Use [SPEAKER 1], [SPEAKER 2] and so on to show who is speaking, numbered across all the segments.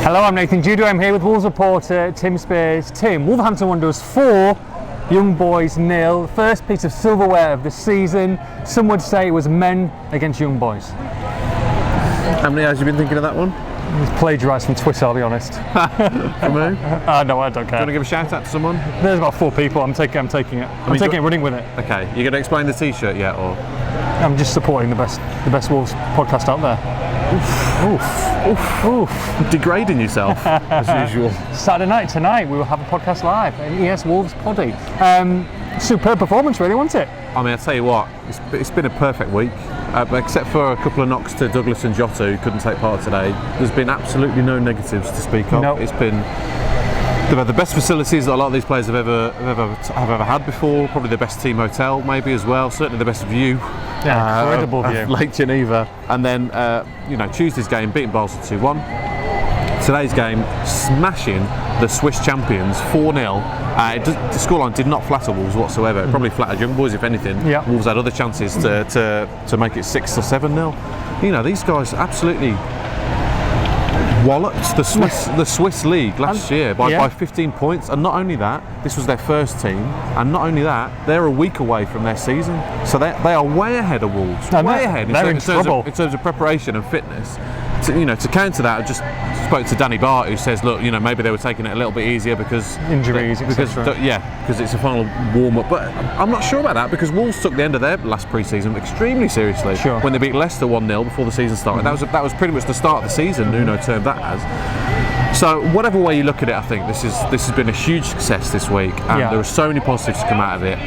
[SPEAKER 1] Hello, I'm Nathan Judo. I'm here with Wolves reporter Tim Spiers. Tim, Wolverhampton Wanderers 4, Young Boys 0. First piece of silverware of the season. Some would say it was men against Young Boys.
[SPEAKER 2] How many hours have you been thinking of that one?
[SPEAKER 1] It's plagiarised from Twitter, I'll be honest.
[SPEAKER 2] From who?
[SPEAKER 1] No, I don't care.
[SPEAKER 2] Do you want to give a shout out to someone?
[SPEAKER 1] There's about 4 people. I'm taking it. I'm taking it, running with it.
[SPEAKER 2] Okay, you going to explain the T-shirt yet, or?
[SPEAKER 1] I'm just supporting the best Wolves podcast out there. Oof.
[SPEAKER 2] Degrading yourself as usual.
[SPEAKER 1] Saturday night tonight we will have a podcast live at ES Wolves Poddy. Superb performance, really, wasn't it?
[SPEAKER 2] I mean, I tell you what, it's been a perfect week, except for a couple of knocks to Douglas and Jota, who couldn't take part today. There's been absolutely no negatives to speak of.
[SPEAKER 1] Nope.
[SPEAKER 2] It's been they've had the best facilities that a lot of these players have ever had before. Probably the best team hotel, maybe as well. Certainly the best view.
[SPEAKER 1] Yeah, incredible view.
[SPEAKER 2] Of Lake Geneva, and then Tuesday's game beating Basel 2-1. Today's game smashing the Swiss champions 4-0. The scoreline did not flatter Wolves whatsoever. It probably flattered Young Boys, if anything.
[SPEAKER 1] Yep.
[SPEAKER 2] Wolves had other chances to make it 6 or 7-0. You know, these guys absolutely walloped the Swiss league last year by 15 points, and not only that, this was their first team, and not only that, they're a week away from their season, so they are way ahead of Wolves, way ahead in terms of preparation and fitness. To counter that, I just spoke to Danny Bart, who says, look, maybe they were taking it a little bit easier because
[SPEAKER 1] injuries,
[SPEAKER 2] etc. Because it's a final warm-up. But I'm not sure about that, because Wolves took the end of their last pre-season extremely seriously when they beat Leicester 1-0 before the season started. That was pretty much the start of the season, Nuno termed that as. So whatever way you look at it, I think this has been a huge success this week, and there are so many positives to come out of it.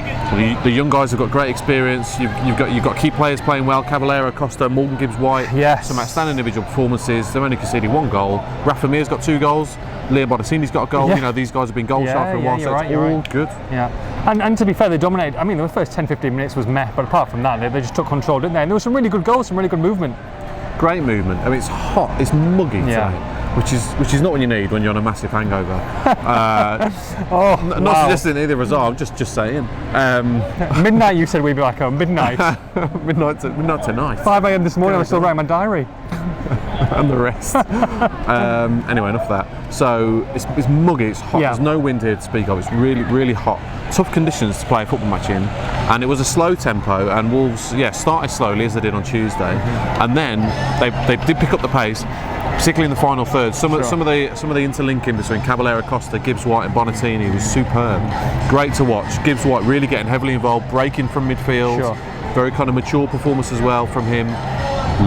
[SPEAKER 2] The young guys have got great experience. You've got key players playing well: Caballero, Costa, Morgan Gibbs-White.
[SPEAKER 1] Yes.
[SPEAKER 2] Some outstanding individual performances. They've only conceded 1 goal. Rafa Mir's got 2 goals. Liam Bonaccini's got a goal.
[SPEAKER 1] Yeah.
[SPEAKER 2] These guys have been goal shy for a while, so it's all good.
[SPEAKER 1] Yeah. And to be fair, they dominated. I mean, the first 10-15 minutes was meh, but apart from that, they just took control, didn't they? And there were some really good goals, some really good movement.
[SPEAKER 2] Great movement. I mean, it's hot, it's muggy today. Which is not what you need when you're on a massive hangover. Not suggesting either of us are, I'm just saying.
[SPEAKER 1] Midnight, you said we'd be back home. Midnight.
[SPEAKER 2] midnight tonight.
[SPEAKER 1] 5 a.m. this morning, I was still writing my diary.
[SPEAKER 2] And the rest. Anyway, enough of that. So it's muggy, it's hot. There's no wind here to speak of. It's really, really hot. Tough conditions to play a football match in, and it was a slow tempo. And Wolves, started slowly as they did on Tuesday, and then they did pick up the pace, particularly in the final third. Some of the interlinking between Caballero, Costa, Gibbs-White and Bonaccini was superb. Great to watch. Gibbs-White really getting heavily involved, breaking from midfield. Very kind of mature performance as well from him.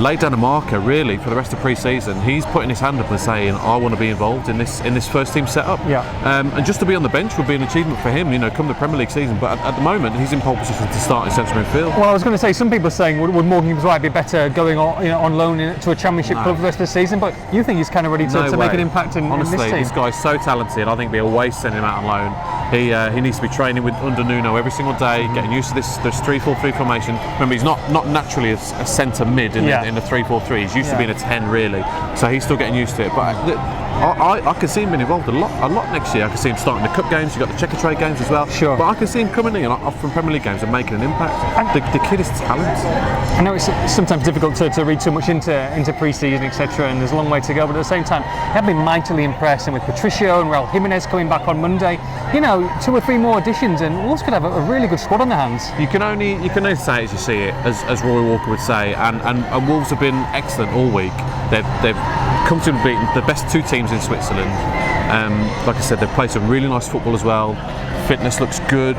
[SPEAKER 2] Laid down a marker really for the rest of pre-season. He's putting his hand up and saying, I want to be involved in this first team setup. And just to be on the bench would be an achievement for him, come the Premier League season. But at the moment, he's in pole position to start in central midfield. Well,
[SPEAKER 1] I was going to say, some people are saying would Morgan Gibbs-White be better going on loan to a Championship club for the rest of the season? But you think he's kind of ready to make an impact in this team?
[SPEAKER 2] Honestly, this guy's so talented. I think it'd be a waste sending him out on loan. He needs to be training under Nuno every single day, getting used to this 3-4-3 formation. Remember, he's not naturally a centre mid in the 3-4-3. He's used to being a 10 really, so he's still getting used to it. But I can see him being involved a lot next year. I can see him starting the cup games. You've got the Checker Trade games as well. But I can see him coming in from Premier League games and making an impact. The kid is talent.
[SPEAKER 1] I know it's sometimes difficult to read too much into pre-season, etc. And there's a long way to go. But at the same time, I've been mightily impressed. And with Patricio and Raul Jimenez coming back on Monday, 2 or 3 more additions, and Wolves could have a really good squad on their hands.
[SPEAKER 2] You can only say it as you see it, as Roy Walker would say. And Wolves have been excellent all week. They've come to beat the best 2 teams in Switzerland. Like I said, they've played some really nice football as well. Fitness looks good.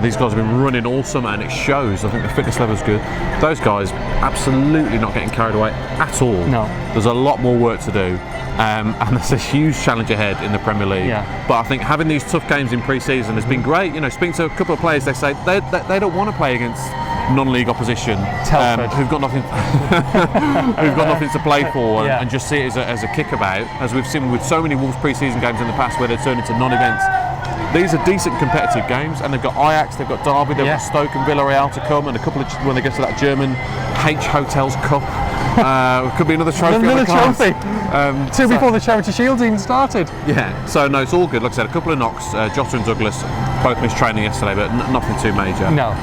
[SPEAKER 2] These guys have been running all summer, and it shows. I think the fitness level is good. Those guys absolutely not getting carried away at all.
[SPEAKER 1] No.
[SPEAKER 2] There's a lot more work to do. And there's a huge challenge ahead in the Premier League. But I think having these tough games in pre-season has been great. Speaking to a couple of players, they say they don't want to play against non-league opposition who've got nothing to play for and just see it as a kickabout, as we've seen with so many Wolves pre-season games in the past where they've turned into non-events. These are decent competitive games, and they've got Ajax, they've got Derby, they've got Stoke and Villarreal to come, and a couple of when they get to that German H Hotels Cup. Could be another trophy.
[SPEAKER 1] Another trophy. Before the Charity Shield even started.
[SPEAKER 2] So no, it's all good. Like I said, a couple of knocks. Jota and Douglas both missed training yesterday, but nothing too major.
[SPEAKER 1] No.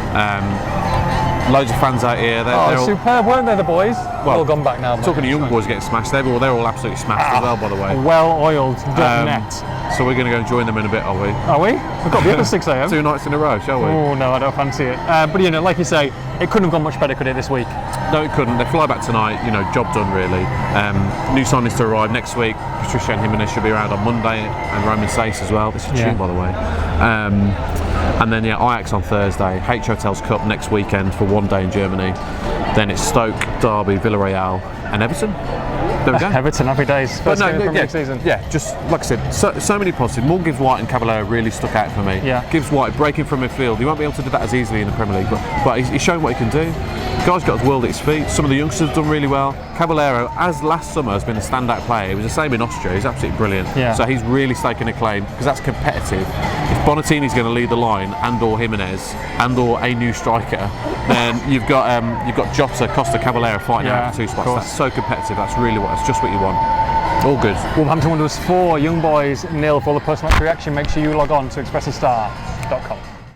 [SPEAKER 2] Loads of fans out here. They're all
[SPEAKER 1] superb, weren't they, the boys? All gone back now.
[SPEAKER 2] Talking to young boys getting smashed, they're all absolutely smashed as well, by the way.
[SPEAKER 1] Well-oiled net.
[SPEAKER 2] So we're going to go and join them in a bit, are we?
[SPEAKER 1] Are we? We've got to be up at 6 a.m.
[SPEAKER 2] 2 nights in a row, shall we?
[SPEAKER 1] Oh no, I don't fancy it. But you know, like you say, it couldn't have gone much better, could it, this week?
[SPEAKER 2] No, it couldn't. They fly back tonight, you know, job done really. New signings to arrive next week. Patricia and Jimenez should be around on Monday, and Roman Sace as well. It's a tune, by the way. And then Ajax on Thursday, H Hotels Cup next weekend for 1 day in Germany. Then it's Stoke, Derby, Villarreal and Everton. There we go.
[SPEAKER 1] Everton, happy days. First game of the Premier League season.
[SPEAKER 2] Yeah, just like I said, so many positives. More Gibbs White and Cavallero really stuck out for me.
[SPEAKER 1] Yeah.
[SPEAKER 2] Gibbs White breaking from midfield. He won't be able to do that as easily in the Premier League, but he's showing what he can do. The guy's got his world at his feet. Some of the youngsters have done really well. Cavallero, as last summer, has been a standout player. He was the same in Austria. He's absolutely brilliant.
[SPEAKER 1] Yeah.
[SPEAKER 2] So he's really staking a claim because that's competitive. If Bonatini's going to lead the line, and/or Jimenez, and/or a new striker, then you've got Jota, Costa, Cavallero fighting out for 2 spots. That's so competitive. That's just what you want. All good.
[SPEAKER 1] Wolverhampton Wanderers 4, Young Boys 0. For all the post-match reaction, make sure you log on to expressthestar.com.